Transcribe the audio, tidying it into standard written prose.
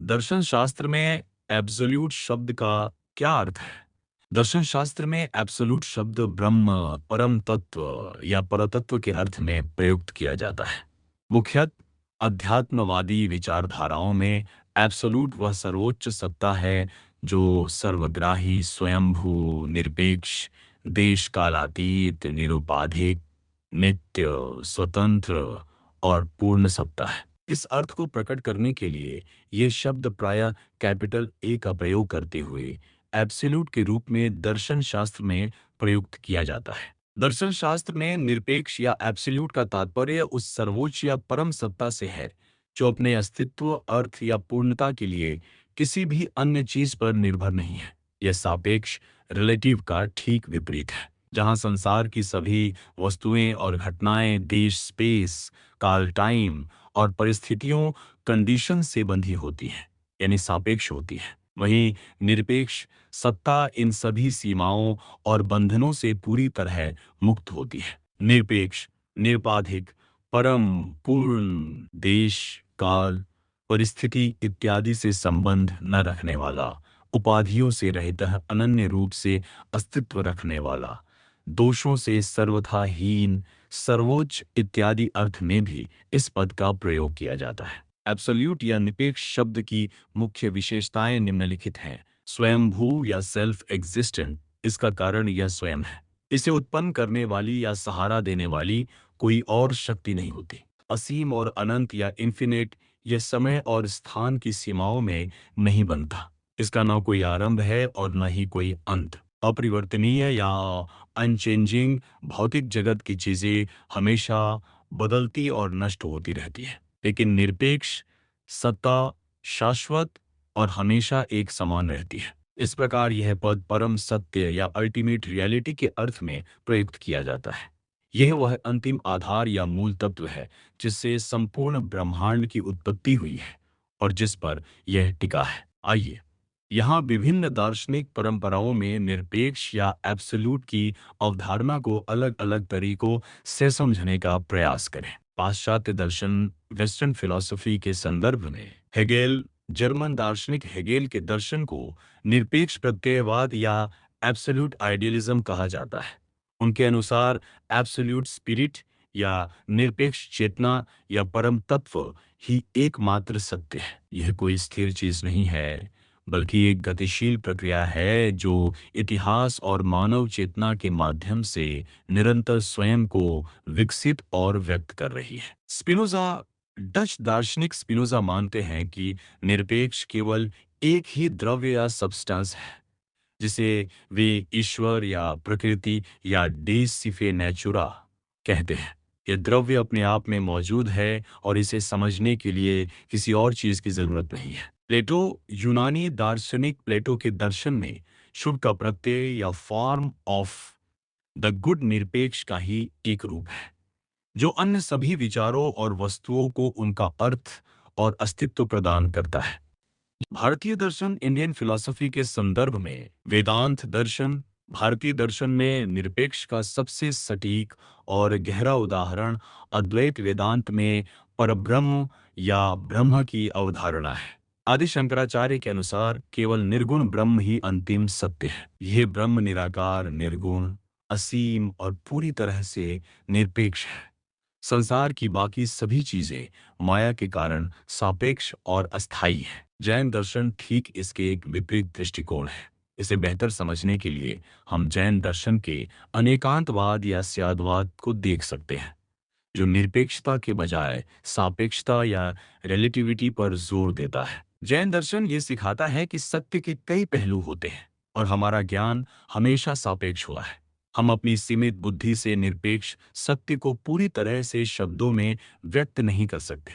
दर्शन शास्त्र में एब्सोल्यूट शब्द का क्या अर्थ है? दर्शन शास्त्र में एब्सोल्यूट शब्द ब्रह्म, परम तत्व या परतत्व के अर्थ में प्रयुक्त किया जाता है। मुख्यतः अध्यात्मवादी विचारधाराओं में एब्सोल्यूट वह सर्वोच्च सत्ता है जो सर्वग्राही, स्वयंभू, निरपेक्ष, देश कालातीत, निरुपाधिक, नित्य, स्वतंत्र और पूर्ण सत्ता है। इस अर्थ को प्रकट करने के लिए ये शब्द प्रायः कैपिटल ए का प्रयोग करते हुए एब्सोल्यूट के रूप में दर्शन शास्त्र में प्रयुक्त किया जाता है। दर्शन शास्त्र में निरपेक्ष या एब्सोल्यूट का तात्पर्य उस सर्वोच्च या परम सत्ता से है जो अपने अस्तित्व, अर्थ या पूर्णता के लिए किसी भी अन्य चीज पर निर्भर नहीं है। यह सापेक्ष रिलेटिव का ठीक विपरीत है, जहां संसार की सभी वस्तुएं और घटनाएं देश, स्पेस, काल, टाइम और परिस्थितियों, कंडीशन से बंधी होती हैं, यानी सापेक्ष होती है। वहीं निरपेक्ष सत्ता इन सभी सीमाओं और बंधनों से पूरी तरह मुक्त होती है। निरपेक्ष, निरपाधिक, परम, पूर्ण, देश, काल, परिस्थिति इत्यादि से संबंध न रखने वाला, उपाधियों से रहित अनन्य रूप से अस्तित्व रखने वाला, दोषों से सर्वथा हीन, सर्वोच्च इत्यादि अर्थ में भी इस पद का प्रयोग किया जाता है। एब्सोल्यूट या निरपेक्ष शब्द की मुख्य विशेषताएं निम्नलिखित हैं। स्वयंभू या सेल्फ एग्जिस्टेंट, इसका कारण यह स्वयं है। इसे उत्पन्न करने वाली या सहारा देने वाली कोई और शक्ति नहीं होती। असीम और अनंत या इन्फिनिट, यह समय और स्थान की सीमाओं में नहीं बनता। इसका न कोई आरंभ है और न ही कोई अंत। अपरिवर्तनीय या अनचेंजिंग, भौतिक जगत की चीजें हमेशा बदलती और नष्ट होती रहती है, लेकिन निरपेक्ष सत्ता शाश्वत और हमेशा एक समान रहती है। इस प्रकार यह पद परम सत्य या अल्टीमेट रियलिटी के अर्थ में प्रयुक्त किया जाता है। यह वह अंतिम आधार या मूल तत्व है जिससे संपूर्ण ब्रह्मांड की उत्पत्ति हुई है और जिस पर यह टिका है। आइए यहाँ विभिन्न दार्शनिक परंपराओं में निरपेक्ष या एब्सोल्यूट की अवधारणा को अलग अलग तरीकों से समझने का प्रयास करें। पाश्चात्य दर्शन, वेस्टर्न फिलॉसफी के संदर्भ में हेगेल, जर्मन दार्शनिक हेगेल के दर्शन को निरपेक्ष प्रत्ययवाद या एब्सोल्यूट आइडियलिज्म कहा जाता है। उनके अनुसार एब्सोल्यूट स्पिरिट या निरपेक्ष चेतना या परम तत्व ही एकमात्र सत्य है। यह कोई स्थिर चीज नहीं है, बल्कि एक गतिशील प्रक्रिया है जो इतिहास और मानव चेतना के माध्यम से निरंतर स्वयं को विकसित और व्यक्त कर रही है। स्पिनोजा, डच दार्शनिक स्पिनोजा मानते हैं कि निरपेक्ष केवल एक ही द्रव्य या सब्सटेंस है जिसे वे ईश्वर या प्रकृति या डेस सिफे नेचुरा कहते हैं। यह द्रव्य अपने आप में मौजूद है और इसे समझने के लिए किसी और चीज की जरूरत नहीं है। प्लेटो, यूनानी दार्शनिक प्लेटो के दर्शन में शुभ का प्रत्यय या फॉर्म ऑफ द गुड निरपेक्ष का ही एक रूप है जो अन्य सभी विचारों और वस्तुओं को उनका अर्थ और अस्तित्व प्रदान करता है। भारतीय दर्शन, इंडियन फिलॉसफी के संदर्भ में वेदांत दर्शन, भारतीय दर्शन में निरपेक्ष का सबसे सटीक और गहरा उदाहरण अद्वैत वेदांत में परब्रह्म या ब्रह्म की अवधारणा है। आदि शंकराचार्य के अनुसार केवल निर्गुण ब्रह्म ही अंतिम सत्य है। यह ब्रह्म निराकार, निर्गुण, असीम और पूरी तरह से निरपेक्ष है। संसार की बाकी सभी चीजें माया के कारण सापेक्ष और अस्थायी है। जैन दर्शन ठीक इसके एक विपरीत दृष्टिकोण है। इसे बेहतर समझने के लिए हम जैन दर्शन के अनेकांतवाद या स्यादवाद को देख सकते हैं, जो निरपेक्षता के बजाय सापेक्षता या रिलेटिविटी पर जोर देता है। जैन दर्शन ये सिखाता है कि सत्य के कई पहलू होते हैं और हमारा ज्ञान हमेशा सापेक्ष हुआ है। हम अपनी सीमित बुद्धि से निरपेक्ष सत्य को पूरी तरह से शब्दों में व्यक्त नहीं कर सकते।